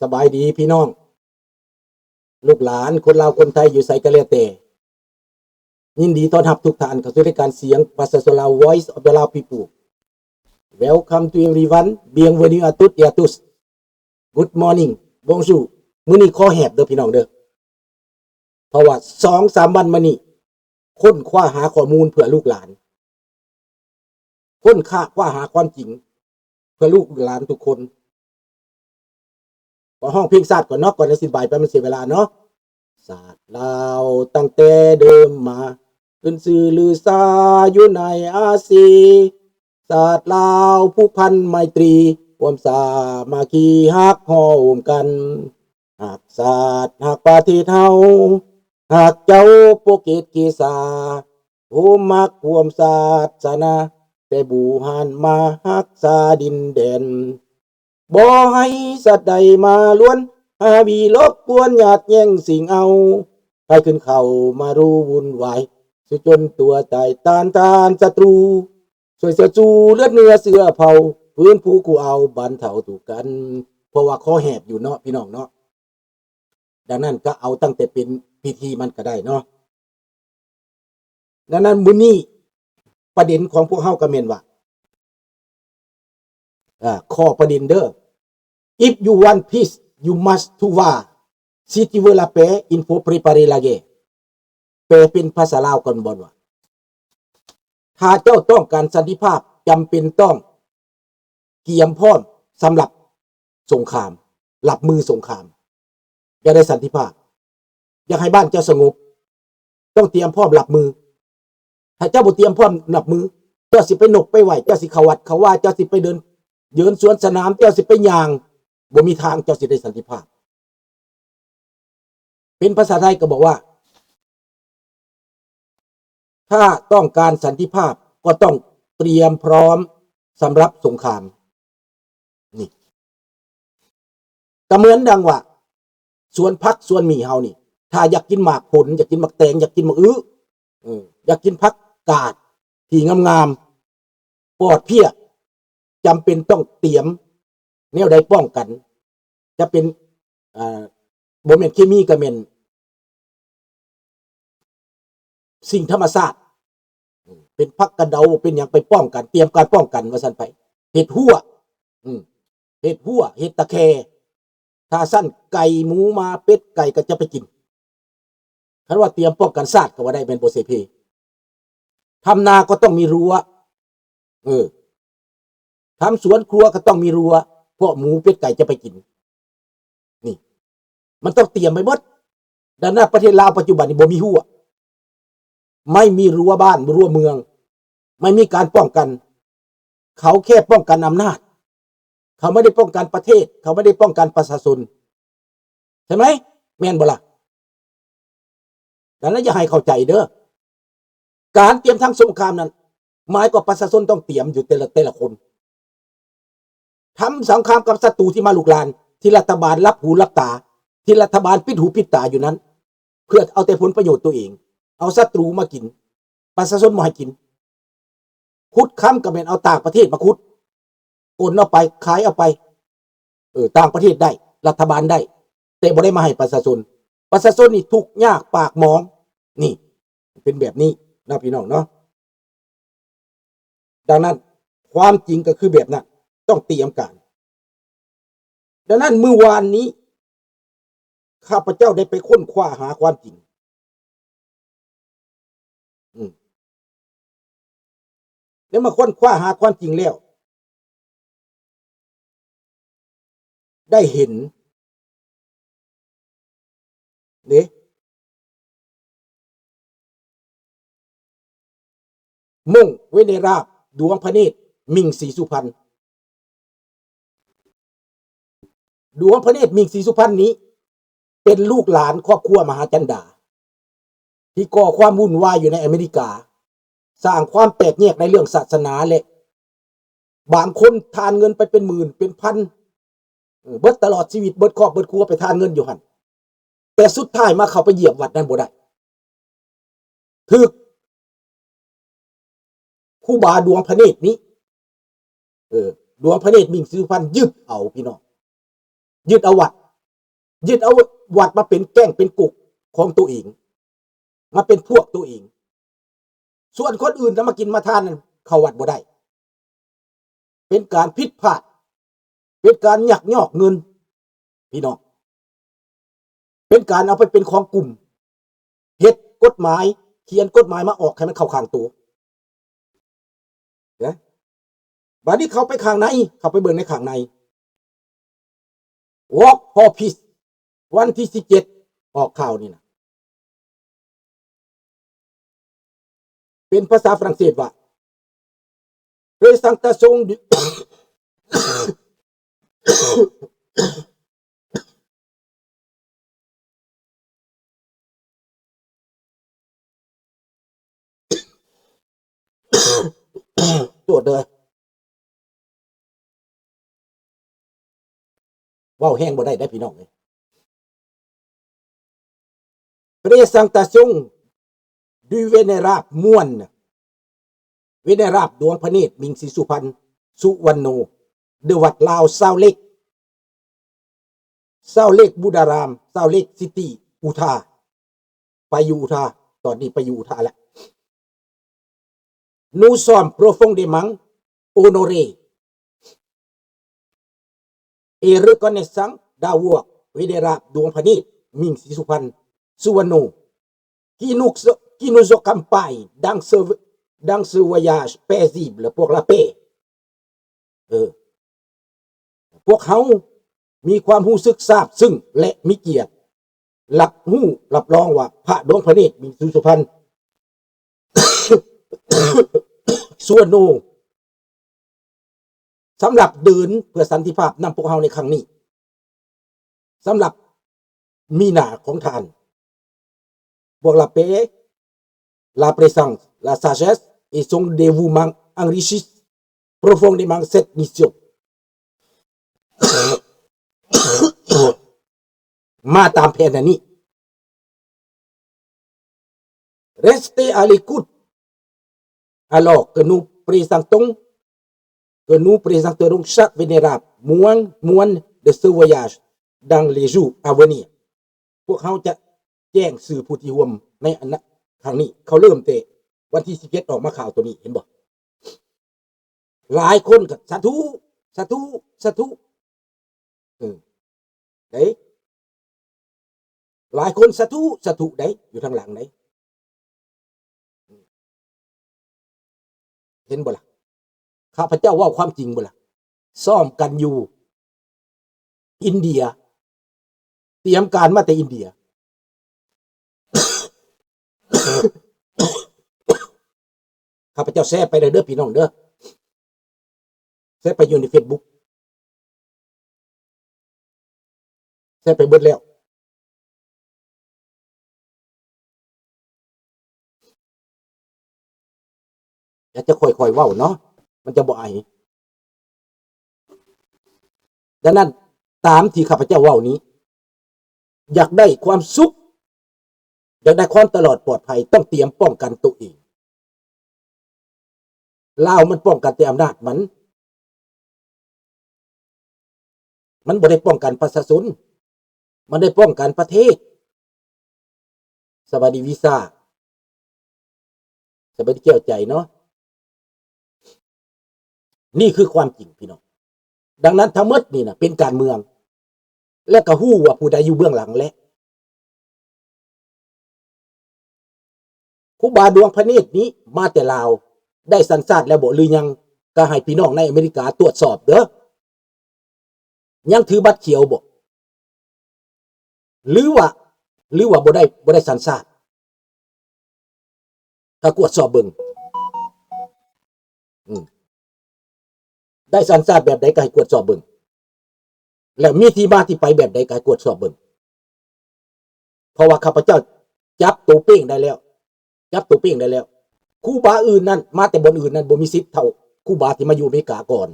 สบายดีพี่น้องลูกหลานคนลาวคนไทยอยู่ไสก็แล้วแต่ยินดีต้อนรับทุกท่านเข้าสู่รายการเสียงภาษาลาว Voice of the Lao People Welcome to everyone Bienvenue à toutes et à tous Good morning Bonjour มื้อนี้ขอแหบเด้อพี่น้องเด้อเพราะว่า 2-3 วันมานี้ค้นคว้าหาข้อมูลเพื่อลูกหลานค้นคว้าหาความจริงเพื่อลูกหลานทุกคนขอห้องเพลงศาสตร์ก่อนเนาะก่อนจะสิบายไปมันเสียเวลาเนาะศาสตร์ลาวตั้งแต่เดิมมาขึ้นชื่อลือซาอยู่ในอาซีศาสตร์ลาวผู้พันไมตรีความสามัคคีฮักห้อมกันหากศาสตร์หากประเทศเฮาหากเจ้าโปเกตเกษาผู้มักความศาสนาแต่บูหันมาฮักษาดินแดนบ่ให้สัตว์ใดมาล้วนหาวีลบกวนหยาดแย่งสิ่งเอาให้ขึ้นเข้ามารู้วุ่นวายสุจนตัวตายต้านทานศัตรูช่วยเสียจูเลือดเนื้อเสือเผาพื้นผู้กูเอาบันเถาถูกกันเพราะว่าคอแหบอยู่เนาะพี่น้องเนาะดังนั้นก็เอาตั้งแต่เป็นพิธีมันก็ได้เนาะดังนั้นมื้อนี้ประเด็นของพวกเฮาก็แม่นว่าข้อประเด็นเด้อIf you want peace, you must to war. Si tu veux la paix, il faut préparer la guerre. แปลเป็นภาษาลาวก่อนบ่ว่าถ้าเจ้าต้องการสันติภาพจำเป็นต้องเตรียมพร้อมสำหรับสงครามรับมือสงครามอยากได้สันติภาพอยากให้บ้านเจ้าสงบต้องเตรียมพร้อมรับมือถ้าเจ้าบ่เตรียมพร้อมรับมือเจ้าสิไปนกไปไหวเจ้าสิเขาวัดเขาว่าเจ้าสิไปเดินเยือนสวนสนามเจ้าสิไปย่างบ่มีทางเจ้าสิได้สันติภาพเป็นภาษาไทยก็บอกว่าถ้าต้องการสันติภาพก็ต้องเตรียมพร้อมสำหรับสงครามนี่ก็เหมือนดังว่าสวนผักสวนหมี่เฮานี่ถ้าอยากกินหมากผลอยากกินหมากแตงอยากกินหมากอยากกินผักกาดที่งามๆปลอดเพี้ยจำเป็นต้องเตรียมแนวใดป้องกันจะเป็นบ่แม่นเคมีก็แม่นสิ่งธรรมชาติเป็นผักกระเดาเป็นหยังไปป้องกันเตรียมการป้องกันว่าซั่นไปเห็ดหัวเห็ดหัวเห็ดตะแคถ้าสั้นไก่หมูมาเป็ดไก่ก็จะไปกินคันว่าเตรียมป้องกันชาติก็ว่าได้เป็นบ่เสเพทำนาก็ต้องมีรั้วทำสวนครัวก็ต้องมีรั้วเพราะหมูเป็ดไก่จะไปกินนี่มันต้องเตรียมไปหมดดังนั้นประเทศลาวปัจจุบันนี้บ่มีหัวไม่มีรั้วบ้านรั้วเมืองไม่มีการป้องกันเขาแค่ป้องกันอำนาจเขาไม่ได้ป้องกันประเทศเขาไม่ได้ป้องกันประชาชนใช่ไหมแม่นบ่ล่ะดังนั้นอย่าให้เข้าใจเด้อการเตรียมทางสงครามนั้นหมายกว่าประชาชนต้องเตรียมอยู่แต่ละคนทำสงครามกับศัตรูที่มาลุกลานที่รัฐบาลรับหูรับตาที่รัฐบาลปิดหูปิดตาอยู่นั้นเพื่อเอาแต่ผลประโยชน์ตัวเองเอาศัตรูมากินประชาชนมาให้กินขุดค้ำกับเป็นเอาต่างประเทศมาขุดโอนเอาไปขายเอาไปต่างประเทศได้รัฐบาลได้แต่บ่ได้มาให้ประชาชนนี่ทุกข์ยากปากหมองนี่เป็นแบบนี้นะพี่น้องเนาะดังนั้นความจริงก็คือแบบนั้นต้องเตรียมการดังนั้นเมื่อวานนี้ข้าพเจ้าได้ไปค้นคว้าหาความจริงแล้วมาค้นคว้าหาความจริงแล้วได้เห็นเนี่ยมุ่งไว้ในราบดวงพระเนตรมิ่งศรีสุพรรณดวงพระเนตรมิ่งศรีสุพรรณนี้เป็นลูกหลานครอบครัวมหาจันดาที่ก่อความวุ่นวายอยู่ในอเมริกาสร้างความแตกแยกในเรื่องศาสนาและบางคนทานเงินไปเป็นหมื่นเป็นพันเบิดตลอดชีวิตเบิดครอบเบิดครัวไปทานเงินอยู่หั่นแต่สุดท้ายมาเข้าไปเหยียบวัดนั้นบ่ได้ถึกครูบาดวงพระเนตรนี้ดวงพระเนตรมิ่งศรีสุพรรณยึดเอาพี่น้องยึดเอาวัด ยึดเอาวัดมาเป็นแก้งเป็นกุกของตัวเองมาเป็นพวกตัวเองส่วนคนอื่นจะมากินมาทานนั้นเข้าวัดบ่ได้เป็นการผิดพลาดเป็นการยักยอกเงินพี่น้องเป็นการเอาไปเป็นของกลุ่มเฮ็ดกฎหมายเขียนกฎหมายมาออกให้มันเข้าข้างตัวนะบัดนี้เขาไปข้างในเขาไปเบิ่งในข้างใน Walk for Peace วันที่17ออกข่าวนี่นะเป็นภาษาฝรั่งเศสว่า Présentation du ตรวจเลยว้าวแห้งบ่ได้พี่น้องเลย Présentation du Vénérable ม่วนเวเนราบดวงพระเนตรมิงศรีสุพรรณสุวรรณโนเดวัดลาวเศร้าเล็กบุดารามเศร้าเล็กซิตี้อุทาไปอยู่อุทาตอนนี้ไปอยู่อุทาแล้วนูซอมโปรฟงเดมังโอโนเรเอรุกอนเนซังดาววกเวเนราบดวงพระเนตรมิงศรีสุพรรณสุวรรณโนqui nous accompagne dans ce voyage paisible pour la paix พวกเขามีความรู้สึกซาบซึ้งและมีเกียรติรับรองว่าพระดวงพระเนตรมีสุพรรณ ส่วนโนสำหรับเดินเพื่อสันติภาพนำพวกเขาในครั้งนี้สำหรับมีหน้าของทานพวกla paix la présence la sagesse et son dévouement enrichissent profondément cette mission มาตามแผนนี้ Restez à l'écoute alors que nous présenterons chaque vénérable moine de ce voyage dans les jours à venir พวกเขาจะแจ้งสื่อผู้ที่ร่วมในอันนั้นครั้งนี้เขาเริ่มแต่วันที่17ออกมาข่าวตัวนี้เห็นบ่หลายคนก็สาธุได้หลายคนสาธุได้อยู่ทางหลังได้เห็นบ่ล่ะข้าพเจ้าว่าความจริงบ่ล่ะซ่อมกันอยู่อินเดียเตรียมการมาแต่อินเดียข้าพเจ้าแชร์ไปเด้อพี่น้องเด้อแชร์ไปอยู่ใน Facebook แชร์ไปเบิดแล้วอยากจะค่อยๆเว้าเนาะมันจะบ่อายดังนั้นตามที่ข้าพเจ้าเว้านี้อยากได้ความสุขอยากได้ความตลอดปลอดภัยต้องเตรียมป้องกันตัวเองลาวมันป้องกันแต่อำนาจมันบ่ได้ป้องกันประชาชนมันได้ป้องกันประเทศสวัสดีวีซ่าสวัสดีเกี่ยวใจเนาะนี่คือความจริงพี่น้องดังนั้นทั้งหมดนี่นะเป็นการเมืองและก็ฮู้ว่าผู้ใดอยู่เบื้องหลังและครูบาดวงพระเนตรนี้มาแต่ลาวได้สัญชาติแล้วบ่หรือยังก็ให้พี่น้องในอเมริกาตรวจสอบเด้อยังถือบัตรเขียวบ่หรือว่าบ่ได้สัญชาติถ้ากวดสอบเบิ่งได้สัญชาติแบบใดก็ให้กวดสอบเบิ่งแล้วมีที่มาที่ไปแบบใดก็ให้กวดสอบเบิ่งเพราะว่าข้าพเจ้าจับตัวเป้งได้แล้วครูบาอื่นนั้นมาแต่บนอื่นนั้นบ่มีสิทธิ์เท่าครูบาที่มาอยู่อเมริกาก่อน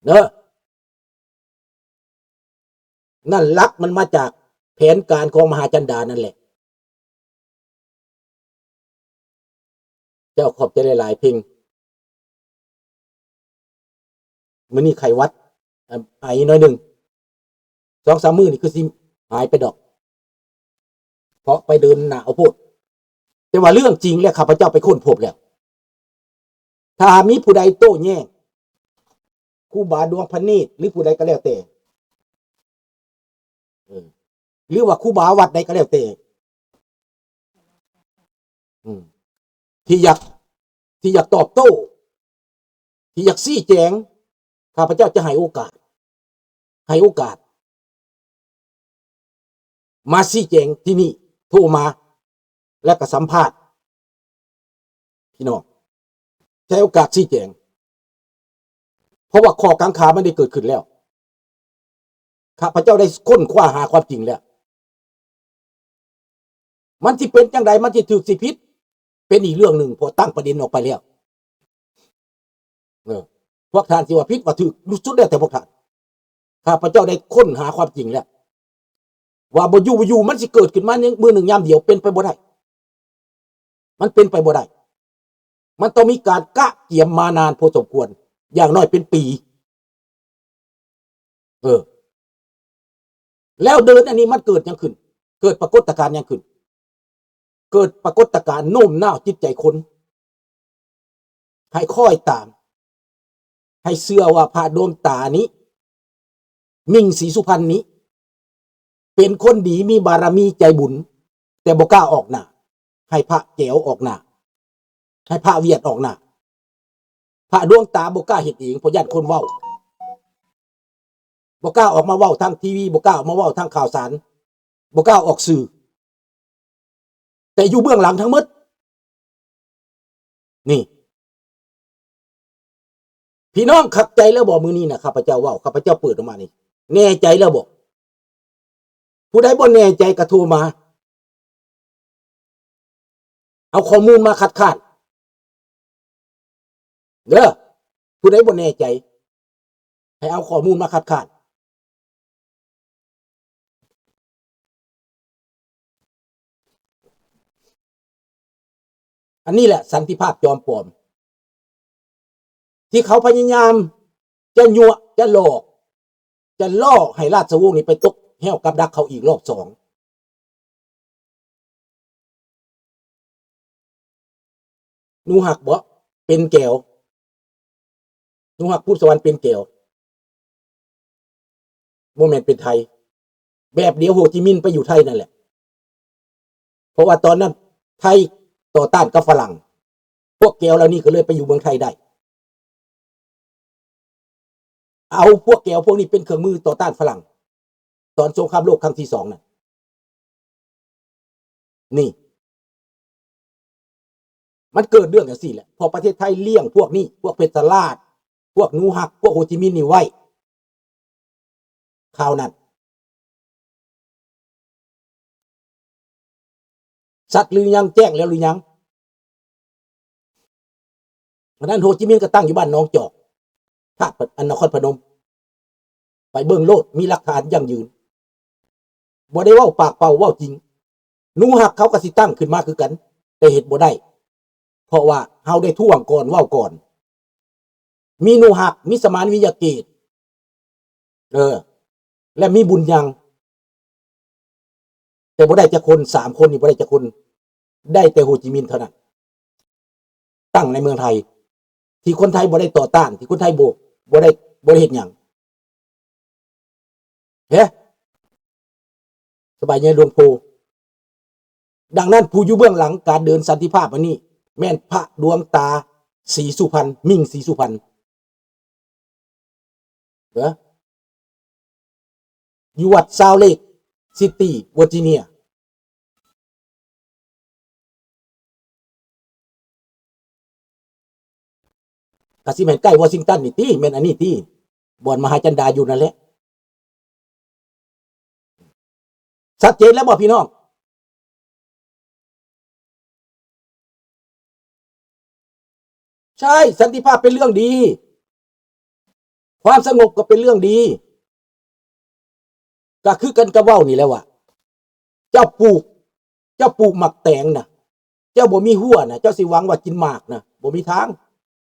เนอะนั่นลักมันมาจากแผนการของมหาจันดานั่นแหละเจ้าขอบใจหลายๆเพ่งมื้อนี้ไขวัดไอน้อยหนึ่ง 2-3 มื้อนี่คือสิหายไปดอก เพราะไปเดินหนาเอาโพดแต่ว่าเรื่องจริงแล้วข้าพเจ้าไปค้นพบแล้วถ้ามีผู้ใดโต้แย้งครูบาดวงพเนตรหรือผู้ใดก็แล้วแต่หรือว่าครูบาวัดใดก็แล้วแต่ที่อยากตอบโต้ที่อยากชี้แจงข้าพเจ้าจะให้โอกาสมาชี้แจงที่นี่โทรมาและก็สัมภาษณ์พี่น้องใช้โอกาสชี้แจงเพราะว่าข้อกังขามันได้เกิดขึ้นแล้วข้าพเจ้าได้ค้นคว้าหาความจริงแล้วมันที่เป็นจังใดมันที่ถูกสิผิดเป็นอีกเรื่องหนึ่งพอตั้งประเด็นออกไปแล้วพวกท่านสิว่าผิดว่าถูกรู้สุดแล้วแต่พวกท่านข้าพเจ้าได้ค้นหาความจริงแล้วว่าบ่อยู่มันสิเกิดขึ้นมามื้อหนึ่งยามเดียวเป็นไปบ่ได้มันเป็นไปบ่ได้มันต้องมีการกะเกี่ยมมานานพอสมควรอย่างน้อยเป็นปีแล้วเดินอันนี้มันเกิดยังขึ้นเกิดปรากฏการณ์ยังขึ้นเกิดปรากฏการณ์โน้มน้าวจิตใจคนให้คอยตามให้เชื่อว่าพระดวงตานี้มิ่งศรีสุพรรณนี้เป็นคนดีมีบารมีใจบุญแต่บ่กล้าออกหน้าให้พระแก้วออกหน้าให้พระเวียดออกหน้าพระดวงตาบ่กล้าเฮ็ดเองเพราะญาติคนเว้าบ่กล้าออกมาเว้าทางทีวีบ่กล้าออกมาเว้าทางข่าวสารบ่กล้าออกสื่อแต่อยู่เบื้องหลังทั้งหมดนี่พี่น้องขับใจแล้วบอกมือนี้นะข้าพเจ้าว่าข้าพเจ้าเปิดออกมานี่แน่ใจแล้วบอกผู้ใดบ่แน่ใจก็โทรมาเอาข้อมูลมาคัดค้านเด้อผู้ใดบ่แน่ใจให้เอาข้อมูลมาคัดค้านอันนี้แหละสันติภาพจอมปลอมที่เขาพยายามจะยั่วจะหลอกจะล่อให้ราชวงศ์นี้ไปตกแห้วกับดักเขาอีกรอบ 2หนูหักบ่เป็นแก้วหนูหักพูดสวรรค์เป็นแก้วบ่แม่นเป็นไทยแบบเดียวโฮจิมินห์ไปอยู่ไทยนั่นแหละเพราะว่าตอนนั้นไทยต่อต้านกับฝรั่งพวกแก้วเหล่านี้ก็เลยไปอยู่เมืองไทยได้เอาพวกแก้วพวกนี้เป็นเครื่องมือต่อต้านฝรั่งตอนสงครามโลกครั้งที่ 2น่ะนี่มันเกิดเรื่องอย่างนี้แหละพอประเทศไทยเลี้ยงพวกนี้พวกเพชรลาดพวกนูฮักพวกโฮจิมินห์นี่ไว้คราวนั้นสัตว์หรือยังแจ้งแล้วหรือยังวันนั้นโฮจิมินห์ก็ตั้งอยู่บ้านน้องจอกภาคนครพนมไปเบิ่งโลดมีหลักฐานยั่งยืนบ่ได้เว้าปากเปล่าเว้าจริงนูฮักเขาก็สิตั้งขึ้นมาคือกันแต่เฮ็ดบ่ได้เพราะว่าเฮาได้ท่วงก่อนเว้าก่อนมีนูฮักมีสมานวิยาเกตและมีบุญยังแต่บ่ได้จักคน3คนนี่บ่ได้จักคนได้แต่โฮจิมินห์เท่านั้นตั้งในเมืองไทยที่คนไทยบ่ได้ต่อต้านที่คนไทยบ่ได้เฮ็ดหยังสบายใจหลวงปู่ดังนั้นผู้อยู่เบื้องหลังการเดินสันติภาพอันนี้แม่นพระดวงตาศรีสุพรรณมิ่งศรีสุพรรณอยู่วัดซาวเลกซิตี้เวอร์จิเนียกสิแม่นใกล้วอชิงตันนี่ติแม่นอันนี้ติบ่อนมหาจันดาอยู่นั่นแหละชัดเจนแล้วบ่พี่น้องใช่สันติภาพเป็นเรื่องดีความสงบก็เป็นเรื่องดีก็คือกันกระเว้านี่แหละว่าเจ้าปลูกหมักแตงนะเจ้าบ่มีหัวนะเจ้าสิหวังว่ากินหมากนะบ่มีทาง